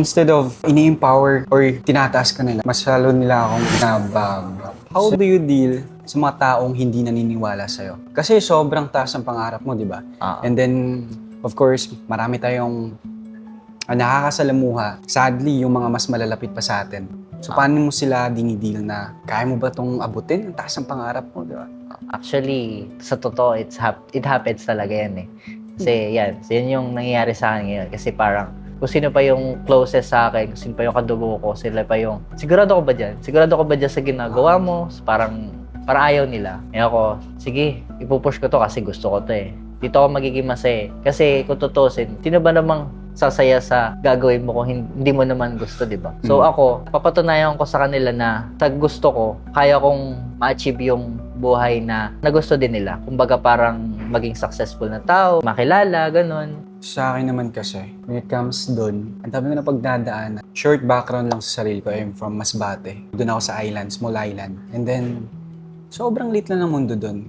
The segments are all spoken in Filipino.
Instead of ini-empower or tinataas ka nila, mas lalo nila akong nababa. How do you deal sa mga taong hindi naniniwala sa'yo? Kasi sobrang taas ang pangarap mo, di ba? And then, of course, marami tayong nakakasalamuha. Sadly, yung mga mas malalapit pa sa atin. So, paano mo sila dinidil na kaya mo ba itong abutin? Ang taas ang pangarap mo, di ba? Actually, sa totoo, it happens talaga yan eh. Kasi yan yung nangyayari sa akin ngayon. Kasi parang, kung sino pa yung closest sa akin, kung sino pa yung kadugo ko, sila pa yung, sigurado ko ba dyan? Sigurado ko ba dyan sa ginagawa mo? Parang ayaw nila. Eh ako, sige, ipupush ko to kasi gusto ko to eh. Dito ako magiging masaya. Kasi kung tutusin, sino ba namang sasaya sa gagawin mo kung hindi mo naman gusto, di ba? So ako, papatunayan ko sa kanila na sa gusto ko, kaya kong ma-achieve yung buhay na gusto din nila. Kumbaga parang maging successful na tao, makilala, ganun. Sa akin naman kasi, when it comes doon, ang dami ko na pagdadaanan. Short background lang sa sarili ko, I'm from Masbate. Doon ako sa island, small island. And then, sobrang lit lang ng mundo doon.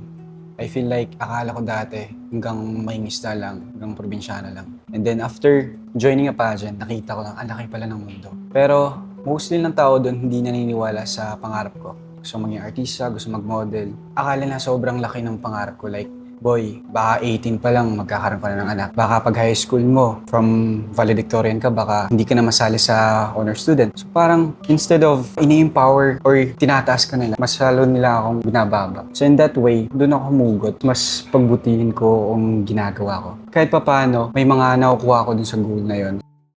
I feel like, akala ko dati, hanggang maingista lang, hanggang probinsyana lang. And then after joining a pageant, nakita ko lang, ang laki pala ng mundo. Pero, mostly ng tao doon hindi naniniwala sa pangarap ko. Gusto maging artista, gusto mag-model. Akala na sobrang laki ng pangarap ko, like, boy, baka 18 pa lang magkakaroon ka na ng anak. Baka pag high school mo, from valedictorian ka, baka hindi ka na masali sa honor student. So parang instead of ini-empower or tinataas ka nila, mas lalo nila akong binababa. So in that way, doon ako humugot. Mas pagbutihin ko ang ginagawa ko. Kahit pa paano, may mga nakukuha ko dun sa goal na yon.